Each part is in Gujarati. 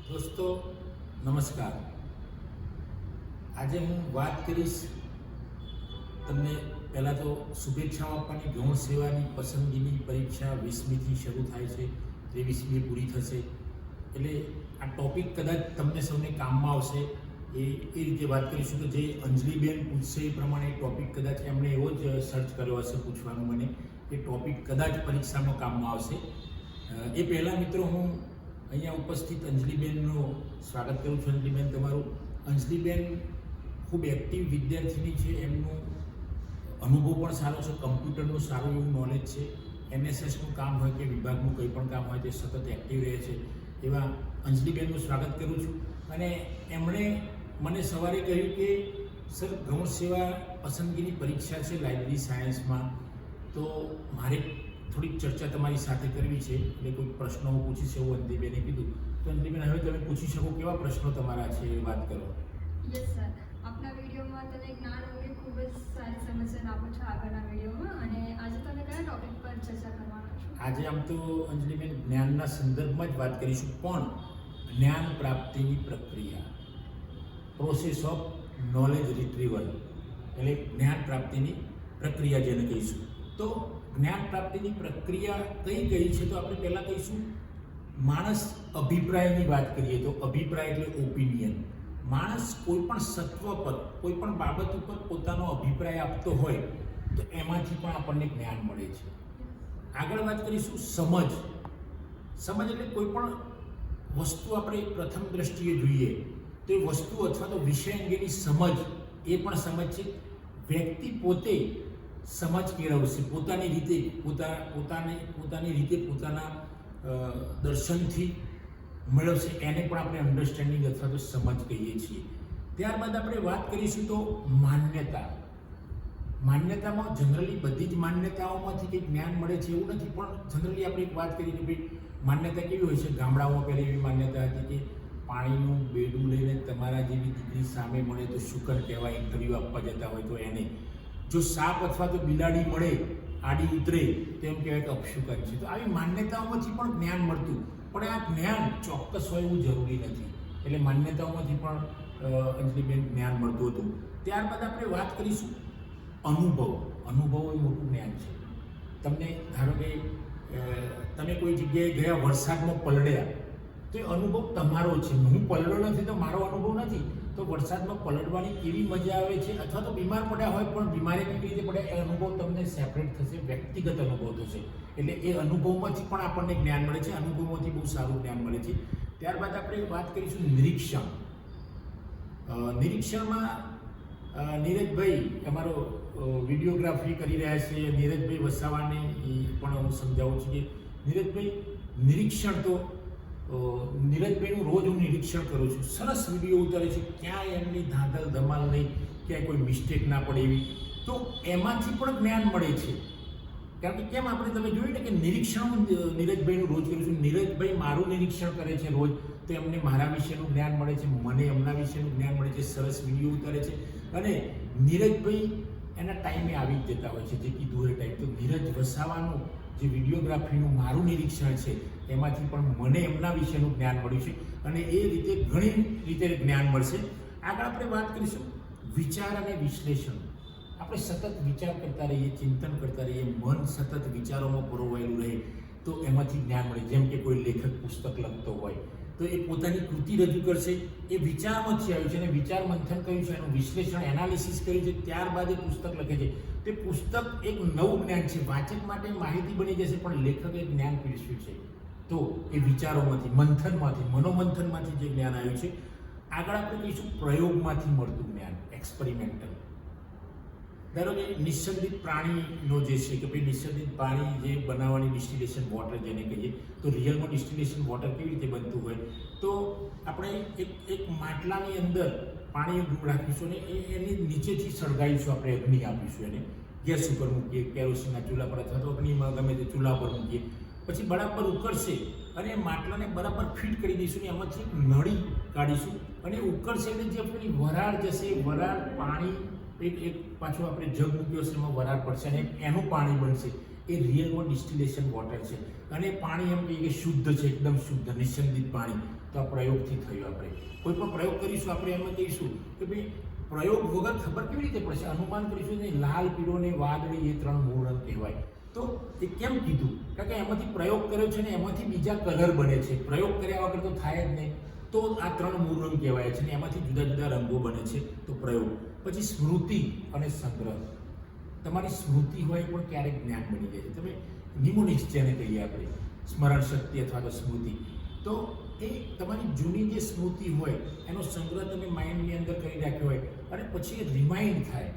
દોસ્તો નમસ્કાર. આજે હું વાત કરીશ તમને પહેલાં તો શુભેચ્છાઓ આપવાની. ગૌણ સેવાની પસંદગીની પરીક્ષા 20મીથી શરૂ થાય છે, 23મી પૂરી થશે. એટલે આ ટૉપિક કદાચ તમને સૌને કામમાં આવશે એ રીતે વાત કરીશું કે જે અંજલિબેન પૂછશે એ પ્રમાણે ટૉપિક કદાચ એમણે એવો જ સર્ચ કર્યો હશે પૂછવાનું મને એ ટૉપિક કદાચ પરીક્ષામાં કામમાં આવશે. એ પહેલાં મિત્રો હું અહીંયા ઉપસ્થિત અંજલિબેનનું સ્વાગત કરું છું. અંજલિબેન તમારું. અંજલિબેન ખૂબ એક્ટિવ વિદ્યાર્થીની છે. એમનું અનુભવ પણ સારો છે, કમ્પ્યુટરનું સારું એવું નોલેજ છે. એનએસએસનું કામ હોય કે વિભાગનું કંઈ પણ કામ હોય તે સતત એક્ટિવ રહે છે. એવા અંજલિબેનનું સ્વાગત કરું છું. અને એમણે મને સવારે કહ્યું કે સર ગૌણ સેવા પસંદગીની પરીક્ષા છે લાઇબ્રેરી સાયન્સમાં, તો મારે થોડીક ચર્ચા તમારી સાથે કરવી છે, એટલે કોઈ પ્રશ્નો હું પૂછીશ એવું અંજલિબેને કીધું. તો અંજલિબેન હવે તમે પૂછી શકો કેવા પ્રશ્નો તમારા છે એ વાત કરો. યસ સર, આપના વિડીયોમાં તમે જ્ઞાન અંગે ખૂબ જ સારી સમસ્યા આપો છો આગળના વિડીયોમાં, અને આજે તમે કયા ટોપિક પર ચર્ચા કરવાના છો? આજે આમ તો અંજલિબેન જ્ઞાનના સંદર્ભમાં જ વાત કરીશું, પણ જ્ઞાન પ્રાપ્તિની પ્રક્રિયા, પ્રોસેસ ઓફ નોલેજ રિટ્રીવલ, એટલે જ્ઞાન પ્રાપ્તિની પ્રક્રિયા જેને કહીશું. તો જ્ઞાન પ્રાપ્તિની પ્રક્રિયા કઈ છે તો આપણે પહેલાં કહીશું માણસ અભિપ્રાયની વાત કરીએ તો અભિપ્રાય એટલે ઓપિનિયન. માણસ કોઈ પણ સત્વ પર કોઈ પણ બાબત ઉપર પોતાનો અભિપ્રાય આપતો હોય તો એમાંથી પણ આપણને જ્ઞાન મળે છે. આગળ વાત કરીશું સમજ. સમજ એટલે કોઈ પણ વસ્તુ આપણે પ્રથમ દ્રષ્ટિએ જોઈએ તો એ વસ્તુ અથવા તો વિષય અંગેની સમજ, એ પણ સમજ છે. વ્યક્તિ પોતે સમજ કેળવશે પોતાની રીતે, પોતાની રીતે પોતાના દર્શનથી મેળવશે, એને પણ આપણે અન્ડરસ્ટેન્ડિંગ અથવા તો સમજ કહીએ છીએ. ત્યારબાદ આપણે વાત કરીશું તો માન્યતા. માન્યતામાં જનરલી બધી જ માન્યતાઓમાંથી કંઈક જ્ઞાન મળે છે એવું નથી, પણ જનરલી આપણે એક વાત કરીએ કે ભાઈ માન્યતા કેવી હોય છે. ગામડાઓમાં પહેલાં એવી માન્યતા હતી કે પાણીનું બેડું લઈને તમારા જેવી દીકરી સામે મળે તો શુકર કહેવાય. ઇન્ટરવ્યૂ આપવા જતા હોય તો એને, જો સાપ અથવા તો બિલાડી મળે આડી ઉતરે તો એમ કહેવાય કે અપશુકન છે. તો આવી માન્યતાઓમાંથી પણ જ્ઞાન મળતું, પણ આ જ્ઞાન ચોક્કસ હોય એવું જરૂરી નથી. એટલે માન્યતાઓમાંથી પણ અંજલિબેન જ્ઞાન મળતું હતું. ત્યારબાદ આપણે વાત કરીશું અનુભવ. અનુભવ એ મોટું જ્ઞાન છે. તમને ધારો કે તમે કોઈ જગ્યાએ ગયા, વરસાદમાં પલળ્યા, તો એ અનુભવ તમારો છે. હું પલળ્યો નથી તો મારો અનુભવ નથી. તો વરસાદમાં પલળવાની કેવી મજા આવે છે, અથવા તો બીમાર પડ્યા હોય પણ બીમારી કેવી રીતે પડે એ અનુભવ તમને સેપરેટ થશે, વ્યક્તિગત અનુભવ થશે. એટલે એ અનુભવમાંથી પણ આપણને જ્ઞાન મળે છે. અનુભવમાંથી બહુ સારું જ્ઞાન મળે છે. ત્યારબાદ આપણે વાત કરીશું નિરીક્ષણ. નિરીક્ષણમાં નીરજભાઈ અમારો વિડીયોગ્રાફી કરી રહ્યા છે, નીરજભાઈ વસાવાને પણ હું સમજાવું છું કે નીરજભાઈ નિરીક્ષણ તો નીરજભાઈનું રોજ હું નિરીક્ષણ કરું છું. સરસ વિડીયો ઉતારે છે, ક્યાંય એમની ધાંધલ ધમાલ નહીં, ક્યાંય કોઈ મિસ્ટેક ના પડે એવી. તો એમાંથી પણ જ્ઞાન મળે છે. કારણ કે કેમ આપણે તમે જોયું ને કે નિરીક્ષણ નીરજભાઈનું રોજ કરું છું. નીરજભાઈ મારું નિરીક્ષણ કરે છે રોજ, તો એમને મારા વિશેનું જ્ઞાન મળે છે, મને એમના વિશેનું જ્ઞાન મળે છે. સરસ વિડીયો ઉતારે છે અને નીરજભાઈ એના ટાઈમે આવી જ જતા હોય છે, જે કીધું એ ટાઈમ. તો નીરજ વસાવાનું જે વિડીયોગ્રાફીનું મારું નિરીક્ષણ છે એમાંથી પણ મને એમના વિશેનું જ્ઞાન મળ્યું છે, અને એ રીતે ઘણી રીતે જ્ઞાન મળશે. આગળ આપણે વાત કરીશું વિચાર અને વિશ્લેષણ. આપણે સતત વિચાર કરતા રહીએ, ચિંતન કરતા રહીએ, મન સતત વિચારોમાં પરોવાયેલું રહે તો એમાંથી જ્ઞાન મળે. જેમ કે કોઈ લેખક પુસ્તક લખતો હોય તો એ પોતાની કૃતિ રજૂ કરશે, એ વિચારમાંથી આવ્યું છે, અને વિચાર મંથન કર્યું છે, એનું વિશ્લેષણ એનાલિસિસ કર્યું છે, ત્યારબાદ એ પુસ્તક લખે છે. તે પુસ્તક એક નવું જ્ઞાન છે, વાચક માટે માહિતી બની જશે, પણ લેખકે જ્ઞાન પીરસ્યું છે. તો એ વિચારોમાંથી, મંથનમાંથી, મનોમંથનમાંથી જે જ્ઞાન આવ્યું છે. આગળ આપણે કહીશું પ્રયોગમાંથી મળતું જ્ઞાન, એક્સપેરિમેન્ટલ. ધારો કે નિસ્સંદિત પ્રાણીનો જે છે કે ભાઈ નિસ્સંદિત પાણી જે બનાવવાની ડિસ્ટિલેશન વોટર જેને કહીએ, તો રિયલમાં ડિસ્ટિલેશન વોટર કેવી રીતે બનતું હોય, તો આપણે એક માટલાની અંદર પાણી રાખીશું ને એની નીચેથી સળગાવીશું, આપણે અગ્નિ આપીશું એને, ગેસ ઉપર મૂકીએ, કેરોસીનના ચૂલા પર અથવા તો અગ્નિમાં ગમે તે ચૂલા પર મૂકીએ, પછી બરાબર ઉકળશે અને માટલાને બરાબર ફિટ કરી દઈશું ને એમાંથી એક નળી કાઢીશું, અને ઉકળશે એટલે જે આપણી વરાળ જશે, વરાળ પાણી એક પાછું આપણે જગ મૂક્યો છે એમાં વરાળ પડશે અને એનું પાણી બનશે. એ રિયલમાં ડિસ્ટિલેશન વોટર છે. અને પાણી એમ કહીએ કે શુદ્ધ છે, એકદમ શુદ્ધ નિસંદિત પાણી, તો આ પ્રયોગથી થયું. આપણે કોઈ પણ પ્રયોગ કરીશું આપણે એમાં કહીશું કે ભાઈ પ્રયોગ વગર ખબર કેવી રીતે પડશે, અનુમાન કરીશું નહીં. લાલ, પીળો ને વાદળી એ 3 મૂળ રંગ કહેવાય. તો એ કેમ કીધું? કારણ કે એમાંથી પ્રયોગ કર્યો છે ને એમાંથી બીજા કલર બને છે. પ્રયોગ કર્યા વગર તો થાય જ નહીં. તો આ 3 મૂળ રંગ કહેવાય છે ને એમાંથી જુદા જુદા રંગો બને છે, તો પ્રયોગ. પછી સ્મૃતિ અને સંગ્રહ. તમારી સ્મૃતિ હોય પણ ક્યારેક જ્ઞાન બની જાય છે. તમે નિમોનિક્સ જેને કહીએ આપણે, સ્મરણ શક્તિ અથવા તો સ્મૃતિ, તો એ તમારી જૂની જે સ્મૃતિ હોય એનો સંગ્રહ તમે માઇન્ડની અંદર કરી રાખ્યો હોય અને પછી એ રિમાઇન્ડ થાય,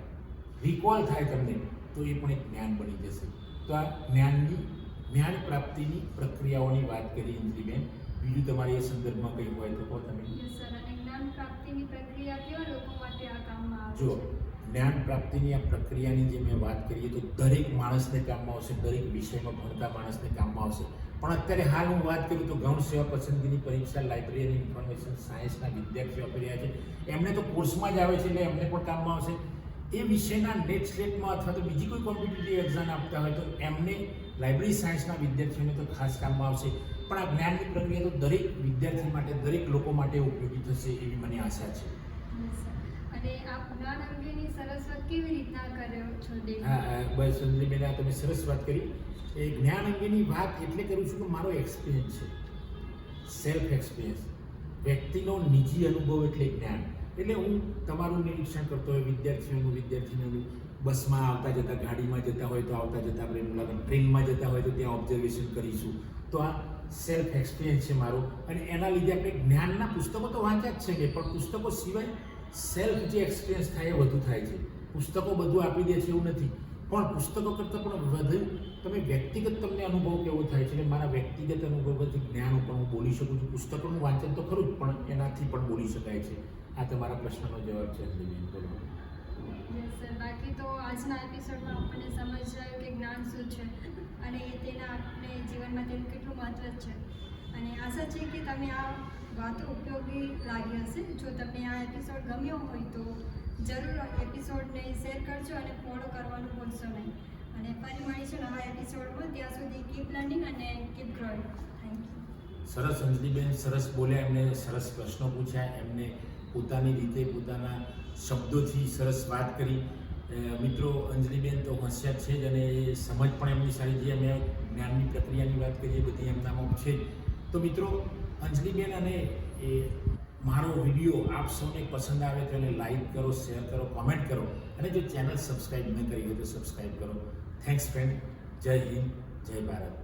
રિકોલ થાય તમને, તો એ પણ એક જ્ઞાન બની જશે. તો આ જ્ઞાન પ્રાપ્તિની પ્રક્રિયાઓની વાત કરી અંજલિબેન. બીજું તમારી એ સંદર્ભમાં કંઈ હોય તો કહો તમે. Yes sir. અને જ્ઞાન પ્રાપ્તિની પ્રક્રિયા કેવા લોકો માટે આ કામમાં આવે જો જ્ઞાન પ્રાપ્તિની આ પ્રક્રિયાની જે મેં વાત કરીએ તો દરેક માણસને કામમાં આવશે, દરેક વિષયમાં ભણતા માણસને કામમાં આવશે. પણ અત્યારે હાલ હું વાત કરું તો ગૌણ સેવા પસંદગીની પરીક્ષા, લાઇબ્રેરી ઇન્ફોર્મેશન સાયન્સના વિદ્યાર્થીઓ આપી રહ્યા છે, એમને તો કોર્સમાં જ આવે છે એટલે એમને પણ કામમાં આવશે. એ વિષયના નેટ સ્લેટમાં અથવા તો બીજી કોઈ કોમ્પિટિટિવ એક્ઝામ આપતા હોય તો એમને, લાઇબ્રેરી સાયન્સના વિદ્યાર્થીઓને તો ખાસ કામમાં આવશે. પણ આ જ્ઞાનની પ્રક્રિયા તો દરેક વિદ્યાર્થી માટે, દરેક લોકો માટે ઉપયોગી થશે એવી મને આશા છે. Yes, sir. અને આપ જ્ઞાન અંગેની સરસ વાત કેવી રીતના કર્યો છો દેવ? હા બસ અંજલિબેન, આ તમે સરસ વાત કરી. એ જ્ઞાન અંગેની વાત એટલે કરું છું કે મારો એક્સપિરિયન્સ છે, સેલ્ફ એક્સપિરિયન્સ. વ્યક્તિનો નિજી અનુભવ એટલે જ્ઞાન. એટલે હું તમારું નિરીક્ષણ કરતો હોય, વિદ્યાર્થીઓનું બસમાં આવતા જતા, ગાડીમાં જતા હોય તો આવતા જતા આપણે મુલાકાત, ટ્રેનમાં જતા હોય તો ત્યાં ઓબ્ઝર્વેશન કરીશું. તો આ સેલ્ફ એક્સપિરિયન્સ છે મારો. અને એના લીધે આપણે જ્ઞાનના પુસ્તકો તો વાંચ્યા જ છે કે, પણ પુસ્તકો સિવાય સેલ્ફ જે એક્સપિરિયન્સ થાય એ વધુ થાય છે. પુસ્તકો બધું આપી દે છે એવું નથી, પણ પુસ્તકો કરતાં પણ વધુ તમે વ્યક્તિગત તમને અનુભવ કેવો થાય છે. એટલે મારા વ્યક્તિગત અનુભવથી જ્ઞાન ઉપર હું બોલી શકું છું. પુસ્તકોનું વાંચન તો ખરું જ, પણ એનાથી પણ બોલી શકાય છે. આ તમારા પ્રશ્નનો જવાબ છે અંજલિબેન. બોલો. Yes sir. બાકી તો આજના એપિસોડમાં આપણને સમજાયું કે જ્ઞાન શું છે અને તેના આપણે જીવનમાં તેનું કેટલું મહત્ત્વ છે. અને આશા છે કે તમે આ વાતો ઉપયોગી લાગી હશે. જો તમને આ એપિસોડ ગમ્યો હોય તો જરૂર એપિસોડને શેર કરજો અને ફોલો કરવાનું ભૂલશો નહીં. અને ફરી મળીશું નવા એપિસોડમાં. ત્યાં સુધી કીપ લર્નિંગ અને કીપ ગ્રોઈંગ. Thank you. સરસ અંજલિબેન, સરસ બોલ્યા. એમને સરસ પ્રશ્નો પૂછ્યા, એમને પોતાની રીતે પોતાના શબ્દોથી સરસ વાત કરી. મિત્રો, અંજલિબેન તો હોશિયાર છે જ અને એ સમજ પણ એમની સારી, જે અમે જ્ઞાનની પ્રક્રિયાની વાત કરીએ બધી એમનામાં છે. તો મિત્રો, અંજલિબેન અને એ મારો વિડીયો આપ સૌને પસંદ આવે તો એને લાઈક કરો, શેર કરો, કોમેન્ટ કરો અને જો ચેનલ સબસ્ક્રાઈબ ન કરી હોય તો સબસ્ક્રાઈબ કરો. Thanks friend. જય હિન્દ, જય ભારત.